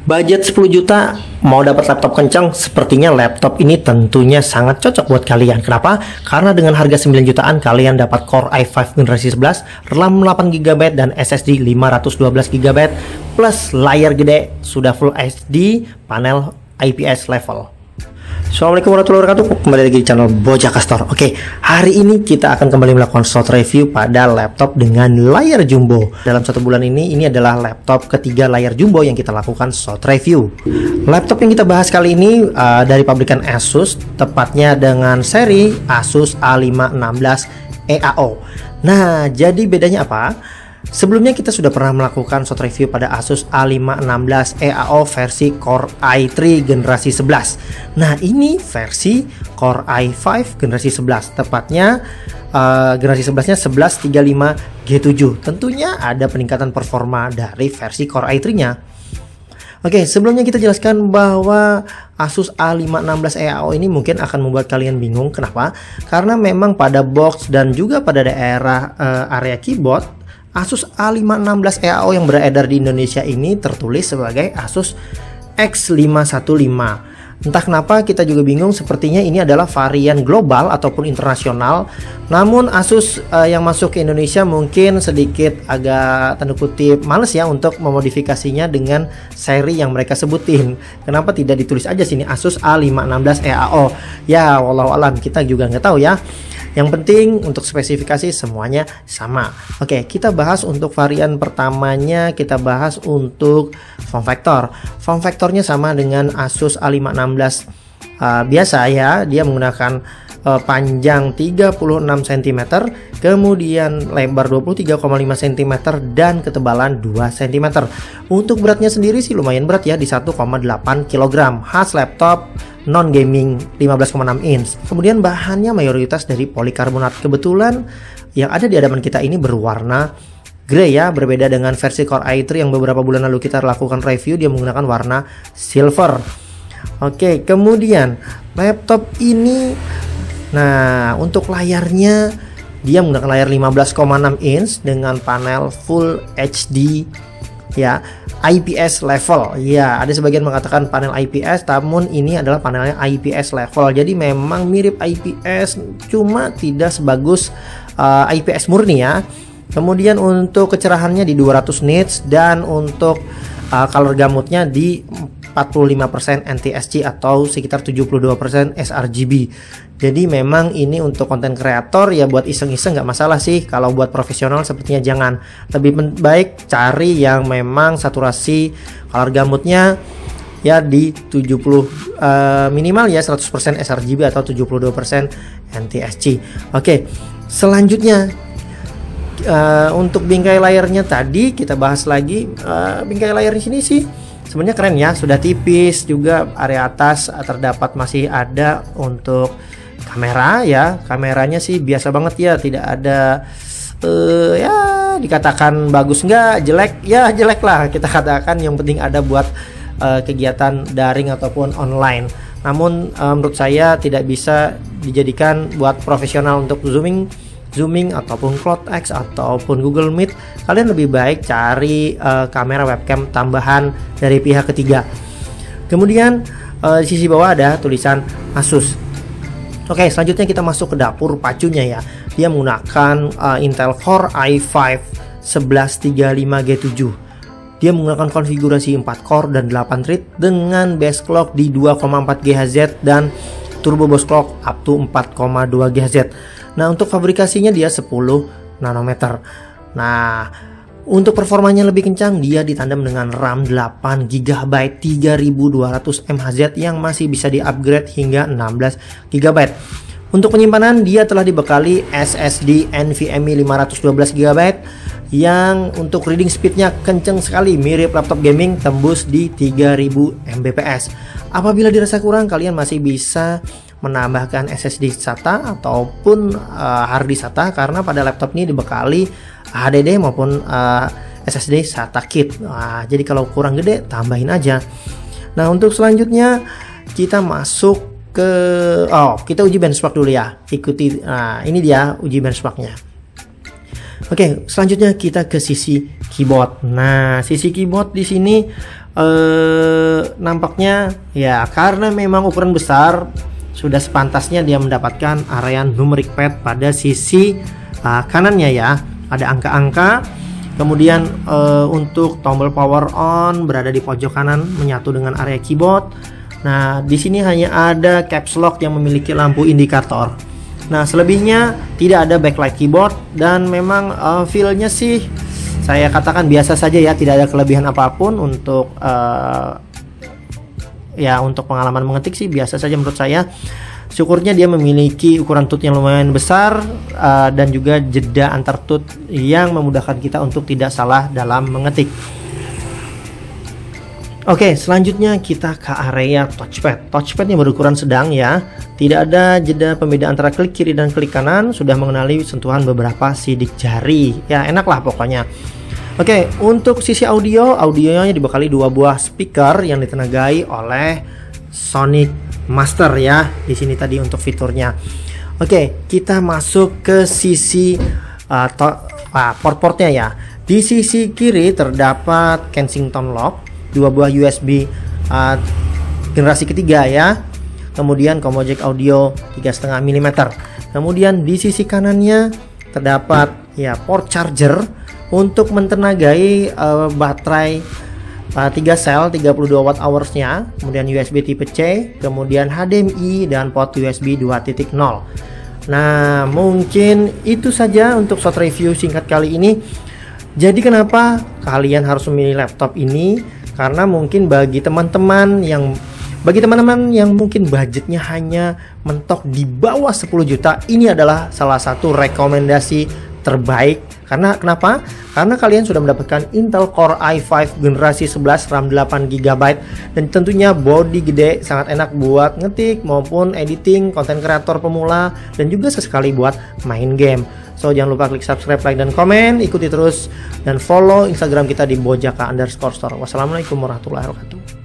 Budget 10 juta, mau dapat laptop kencang? Sepertinya laptop ini tentunya sangat cocok buat kalian. Kenapa? Karena dengan harga 9 jutaan kalian dapat Core i5 generasi 11, RAM 8GB dan SSD 512GB plus layar gede, sudah Full HD, panel IPS level. Assalamualaikum warahmatullahi wabarakatuh. Kembali lagi di channel Bojaka Store. Oke, hari ini kita akan kembali melakukan short review pada laptop dengan layar jumbo. Dalam 1 bulan ini adalah laptop ketiga layar jumbo yang kita lakukan short review. Laptop yang kita bahas kali ini dari pabrikan Asus, tepatnya dengan seri Asus A516 EAO. Nah, jadi bedanya apa? Sebelumnya kita sudah pernah melakukan short review pada Asus A516 EAO versi Core i3 generasi 11. Nah, ini versi Core i5 generasi 11, tepatnya generasi 11-nya 1135G7. Tentunya ada peningkatan performa dari versi Core i3-nya. Oke, sebelumnya kita jelaskan bahwa Asus A516 EAO ini mungkin akan membuat kalian bingung. Kenapa? Karena memang pada box dan juga pada daerah area keyboard, Asus A516 EAO yang beredar di Indonesia ini tertulis sebagai Asus X515. Entah kenapa kita juga bingung, sepertinya ini adalah varian global ataupun internasional. Namun Asus yang masuk ke Indonesia mungkin sedikit agak tanda kutip males ya untuk memodifikasinya dengan seri yang mereka sebutin. Kenapa tidak ditulis aja sini Asus A516 EAO? Ya, wallahu alam, kita juga nggak tahu ya. Yang penting untuk spesifikasi semuanya sama. Oke, kita bahas untuk varian pertamanya, kita bahas untuk form factor. Form factornya sama dengan Asus A516 biasa ya. Dia menggunakan panjang 36 cm, kemudian lebar 23,5 cm dan ketebalan 2 cm. Untuk beratnya sendiri sih lumayan berat ya, di 1,8 kg. Khas laptop non gaming 15,6 inch. Kemudian bahannya mayoritas dari polikarbonat. Kebetulan yang ada di hadapan kita ini berwarna grey ya, berbeda dengan versi Core i3 yang beberapa bulan lalu kita lakukan review, dia menggunakan warna silver. Oke, kemudian laptop ini, nah untuk layarnya dia menggunakan layar 15,6 inch dengan panel Full HD ya, IPS level. Ya, ada sebagian mengatakan panel IPS, namun ini adalah panelnya IPS level. Jadi memang mirip IPS, cuma tidak sebagus IPS murni ya. Kemudian untuk kecerahannya di 200 nits dan untuk color gamutnya di 45% NTSC atau sekitar 72% sRGB. Jadi memang ini untuk konten kreator ya, buat iseng-iseng nggak masalah sih. Kalau buat profesional sepertinya jangan. Lebih baik cari yang memang saturasi color gamutnya ya di 70 minimal ya 100% sRGB atau 72% NTSC. Oke, selanjutnya untuk bingkai layarnya tadi kita bahas lagi. Bingkai layar di sini sih sebenarnya keren ya, sudah tipis juga, area atas terdapat masih ada untuk kamera ya. Kameranya sih biasa banget ya, tidak ada ya dikatakan bagus nggak, jelek ya, jelek lah kita katakan. Yang penting ada buat kegiatan daring ataupun online. Namun menurut saya tidak bisa dijadikan buat profesional untuk zooming ataupun CloudX ataupun Google Meet. Kalian lebih baik cari kamera webcam tambahan dari pihak ketiga. Kemudian di sisi bawah ada tulisan Asus. Oke, selanjutnya kita masuk ke dapur pacunya ya. Dia menggunakan Intel Core i5 1135G7. Dia menggunakan konfigurasi 4 core dan 8 thread dengan base clock di 2,4 GHz dan turbo boost clock up to 4,2 GHz. Nah, untuk fabrikasinya dia 10 nanometer. Nah, untuk performanya lebih kencang, dia ditandem dengan RAM 8GB 3200 MHz yang masih bisa di-upgrade hingga 16GB. Untuk penyimpanan, dia telah dibekali SSD NVMe 512GB yang untuk reading speednya kenceng sekali, mirip laptop gaming, tembus di 3000 Mbps. Apabila dirasa kurang, kalian masih bisa menambahkan SSD SATA ataupun harddisk SATA, karena pada laptop ini dibekali HDD maupun SSD SATA kit. Nah, jadi kalau kurang gede tambahin aja. Nah, untuk selanjutnya kita masuk ke kita uji benchmark dulu ya. Ikuti. Nah, ini dia uji benchmarknya. Oke, selanjutnya kita ke sisi keyboard. Nah, sisi keyboard di sini nampaknya ya karena memang ukuran besar, sudah sepantasnya dia mendapatkan area numeric pad pada sisi kanannya ya. Ada angka-angka. Kemudian untuk tombol power on berada di pojok kanan menyatu dengan area keyboard. Nah, di sini hanya ada caps lock yang memiliki lampu indikator. Nah, selebihnya tidak ada backlight keyboard dan memang feel-nya sih saya katakan biasa saja ya, tidak ada kelebihan apapun untuk untuk pengalaman mengetik sih biasa saja menurut saya. Syukurnya dia memiliki ukuran tut yang lumayan besar dan juga jeda antar tut yang memudahkan kita untuk tidak salah dalam mengetik. Oke, selanjutnya kita ke area touchpad. Touchpadnya berukuran sedang ya. Tidak ada jeda pembeda antara klik kiri dan klik kanan. Sudah mengenali sentuhan beberapa sidik jari. Ya, enak lah pokoknya. Oke, untuk sisi audionya dibekali 2 buah speaker yang ditenagai oleh Sonic Master ya. Di sini tadi untuk fiturnya. Oke, kita masuk ke sisi port-portnya ya. Di sisi kiri terdapat Kensington lock, 2 buah USB generasi ketiga ya. Kemudian combo jack audio 3,5 mm. Kemudian di sisi kanannya terdapat ya port charger untuk mentenagai baterai 3 sel 32 watt hours-nya, kemudian USB tipe C, kemudian HDMI dan port USB 2.0. Nah, mungkin itu saja untuk short review singkat kali ini. Jadi kenapa kalian harus memilih laptop ini? Karena mungkin bagi teman-teman yang mungkin budgetnya hanya mentok di bawah 10 juta, ini adalah salah satu rekomendasi terbaik. Karena kenapa? Karena kalian sudah mendapatkan Intel Core i5 generasi 11 RAM 8 GB dan tentunya body gede, sangat enak buat ngetik maupun editing, konten kreator pemula dan juga sesekali buat main game. So jangan lupa klik subscribe, like dan komen, ikuti terus dan follow Instagram kita di bojaka_store. Wassalamualaikum warahmatullahi wabarakatuh.